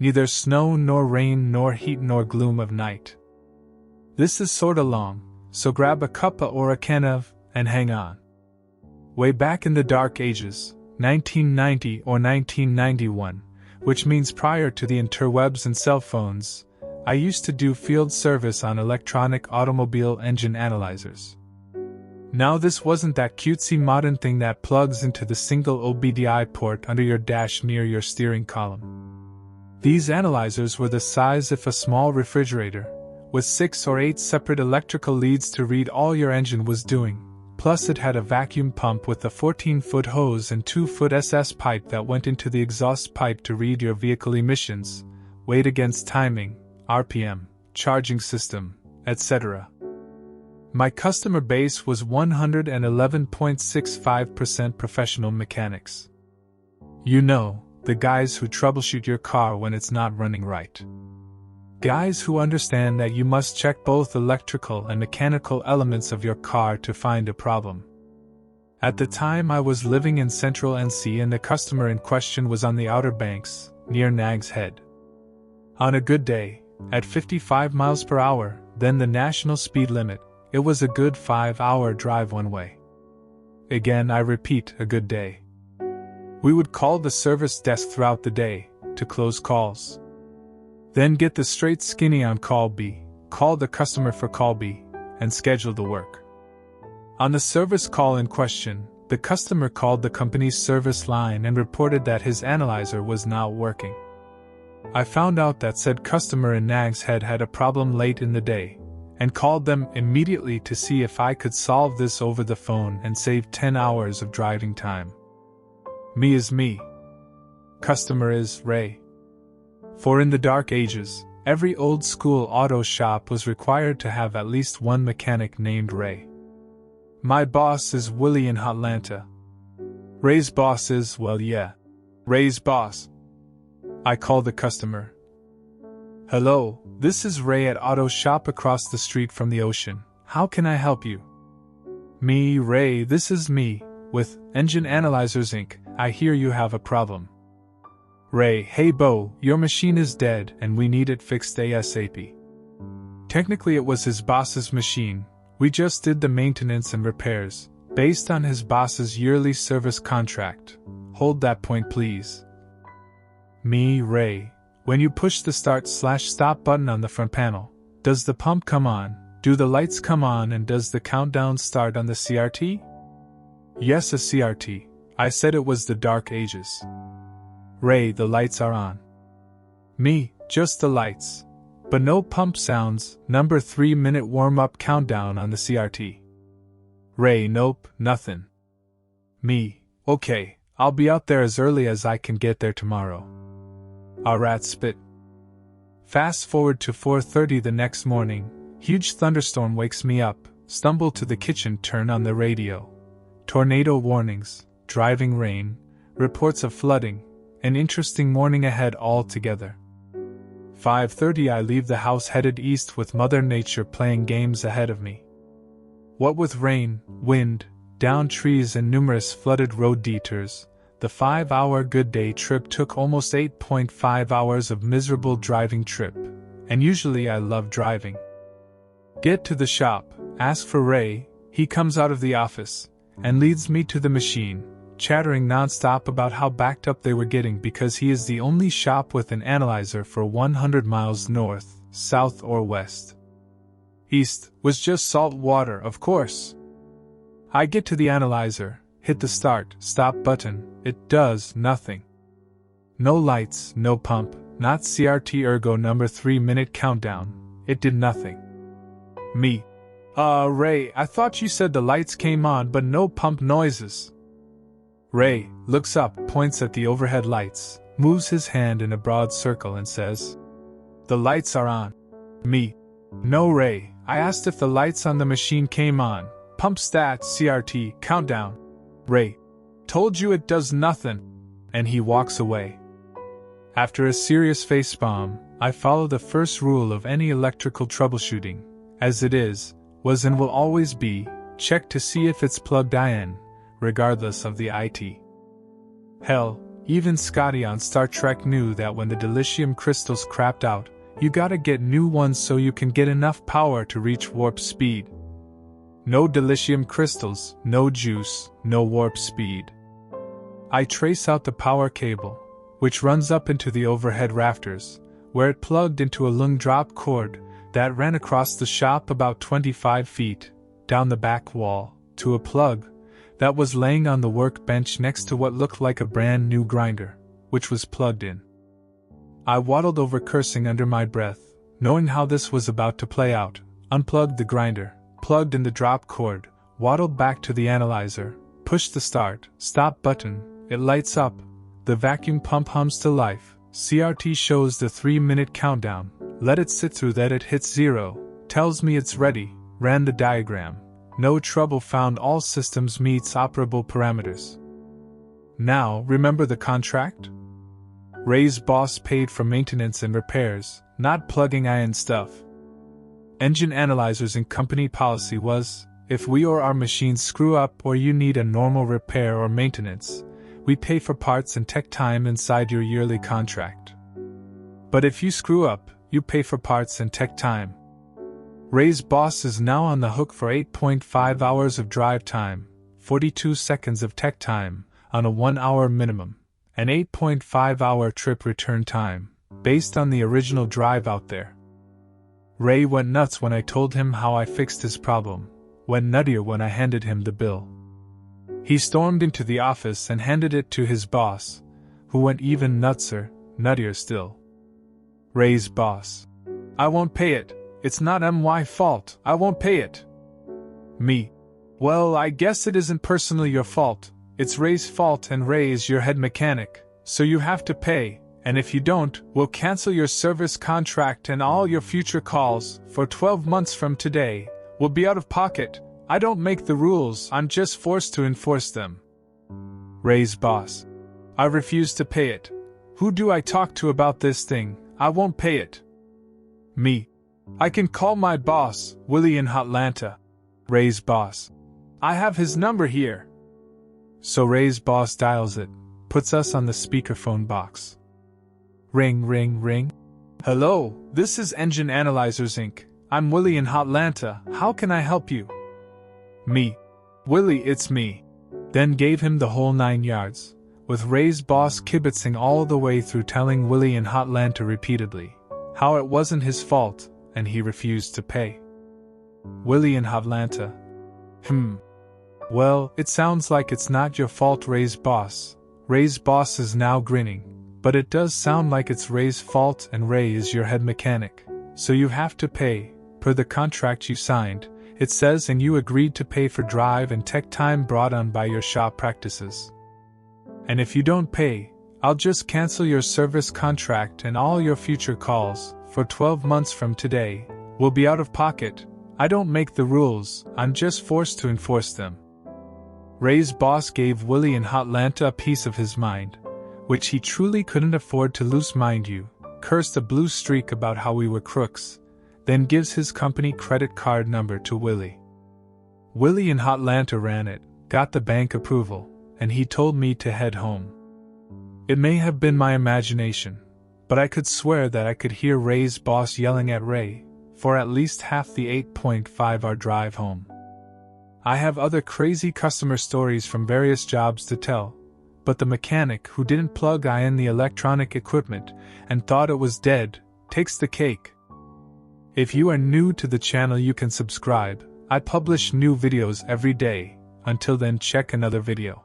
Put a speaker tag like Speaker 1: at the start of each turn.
Speaker 1: Neither snow nor rain nor heat nor gloom of night. This is sorta long, so grab a cuppa or a can of, and hang on. Way back in the dark ages, 1990 or 1991, which means prior to the interwebs and cell phones, I used to do field service on electronic automobile engine analyzers. Now this wasn't that cutesy modern thing that plugs into the single OBDI port under your dash near your steering column. These analyzers were the size of a small refrigerator, with 6 or 8 separate electrical leads to read all your engine was doing, plus it had a vacuum pump with a 14-foot hose and 2-foot SS pipe that went into the exhaust pipe to read your vehicle emissions, weight against timing, RPM, charging system, etc. My customer base was 111.65% professional mechanics. You know, the guys who troubleshoot your car when it's not running right. Guys who understand that you must check both electrical and mechanical elements of your car to find a problem. At the time I was living in central NC and the customer in question was on the Outer Banks, near Nag's Head. On a good day, at 55 miles per hour, then the national speed limit, it was a good 5-hour drive one way. Again, I repeat, a good day. We would call the service desk throughout the day, to close calls. Then get the straight skinny on call B, call the customer for call B, and schedule the work. On the service call in question, the customer called the company's service line and reported that his analyzer was not working. I found out that said customer in Nag's Head had a problem late in the day, and called them immediately to see if I could solve this over the phone and save 10 hours of driving time. Me is me. Customer is Ray. For in the dark ages, every old-school auto shop was required to have at least one mechanic named Ray. My boss is Willie in Hotlanta. Ray's boss is, well yeah, Ray's boss. I call the customer. Hello, this is Ray at Auto Shop across the street from the ocean. How can I help you? Me, Ray, this is me, with Engine Analyzers Inc. I hear you have a problem. Ray, hey Bo, your machine is dead and we need it fixed ASAP. Technically it was his boss's machine, we just did the maintenance and repairs, based on his boss's yearly service contract. Hold that point please. Me, Ray, when you push the start/stop button on the front panel, does the pump come on, do the lights come on and does the countdown start on the CRT? Yes, a CRT, I said it was the dark ages. Ray, the lights are on. Me, just the lights. But no pump sounds, number 3-minute warm-up countdown on the CRT. Ray, nope, nothing. Me, okay, I'll be out there as early as I can get there tomorrow. A rat spit. Fast forward to 4:30 the next morning, huge thunderstorm wakes me up, stumble to the kitchen, turn on the radio. Tornado warnings, driving rain, reports of flooding, an interesting morning ahead altogether. 5:30 I leave the house headed east with Mother Nature playing games ahead of me. What with rain, wind, downed trees and numerous flooded road detours, the 5-hour good day trip took almost 8.5 hours of miserable driving trip, and usually I love driving. Get to the shop, ask for Ray, he comes out of the office, and leads me to the machine, chattering non-stop about how backed up they were getting because he is the only shop with an analyzer for 100 miles north, south or west. East was just salt water, of course. I get to the analyzer, hit the start/stop button, it does nothing. No lights, no pump, not CRT ergo number 3-minute countdown, it did nothing. Me. Ray, I thought you said the lights came on but no pump noises. Ray looks up, points at the overhead lights, moves his hand in a broad circle and says, "The lights are on." Me. No, Ray, I asked if the lights on the machine came on. Pump stat, CRT, countdown. Ray. Told you it does nothing. And he walks away. After a serious facepalm, I follow the first rule of any electrical troubleshooting, as it is, was and will always be, check to see if it's plugged in, regardless of the IT. Hell, Even Scotty on Star Trek knew that when the dilithium crystals crapped out, you gotta get new ones so you can get enough power to reach warp speed. No dilithium crystals, no juice, no warp speed. I trace out the power cable, which runs up into the overhead rafters, where it plugged into a lung drop cord that ran across the shop about 25 feet, down the back wall, to a plug that was laying on the workbench next to what looked like a brand new grinder, which was plugged in. I waddled over cursing under my breath, knowing how this was about to play out, unplugged the grinder, plugged in the drop cord, waddled back to the analyzer, pushed the stop button, it lights up, the vacuum pump hums to life, CRT shows the 3-minute countdown, let it sit through that, it hits 0, tells me it's ready, ran the diagram. No trouble found, all systems meets operable parameters. Now, remember the contract? Ray's boss paid for maintenance and repairs, not plugging in stuff. Engine analyzers and company policy was, if we or our machines screw up or you need a normal repair or maintenance, we pay for parts and tech time inside your yearly contract. But if you screw up, you pay for parts and tech time. Ray's boss is now on the hook for 8.5 hours of drive time, 42 seconds of tech time, on a 1-hour minimum, and 8.5-hour trip return time, based on the original drive out there. Ray went nuts when I told him how I fixed his problem, went nuttier when I handed him the bill. He stormed into the office and handed it to his boss, who went even nuttier still. Ray's boss. I won't pay it. It's not my fault, I won't pay it. Me. Well, I guess it isn't personally your fault, it's Ray's fault and Ray is your head mechanic, so you have to pay, and if you don't, we'll cancel your service contract and all your future calls, for 12 months from today, we'll be out of pocket. I don't make the rules, I'm just forced to enforce them. Ray's boss. I refuse to pay it. Who do I talk to about this thing? I won't pay it. Me. I can call my boss, Willie in Hotlanta. Ray's boss. I have his number here. So Ray's boss dials it, puts us on the speakerphone box. Ring, ring, ring. Hello, this is Engine Analyzers Inc. I'm Willie in Hotlanta, how can I help you? Me. Willie, it's me. Then gave him the whole 9 yards, with Ray's boss kibitzing all the way through, telling Willie in Hotlanta repeatedly how it wasn't his fault, and he refused to pay. Willie in Hotlanta. Well, it sounds like it's not your fault, Ray's boss. Ray's boss is now grinning, but it does sound like it's Ray's fault and Ray is your head mechanic, so you have to pay, per the contract you signed, it says, and you agreed to pay for drive and tech time brought on by your shop practices. And if you don't pay, I'll just cancel your service contract and all your future calls, for 12 months from today, we'll be out of pocket. I don't make the rules, I'm just forced to enforce them. Ray's boss gave Willie in Hotlanta a piece of his mind, which he truly couldn't afford to lose, mind you, cursed a blue streak about how we were crooks, then gives his company credit card number to Willie. Willie in Hotlanta ran it, got the bank approval, and he told me to head home. It may have been my imagination, but I could swear that I could hear Ray's boss yelling at Ray, for at least half the 8.5-hour drive home. I have other crazy customer stories from various jobs to tell, but the mechanic who didn't plug in the electronic equipment and thought it was dead, takes the cake. If you are new to the channel, you can subscribe. I publish new videos every day. Until then, check another video.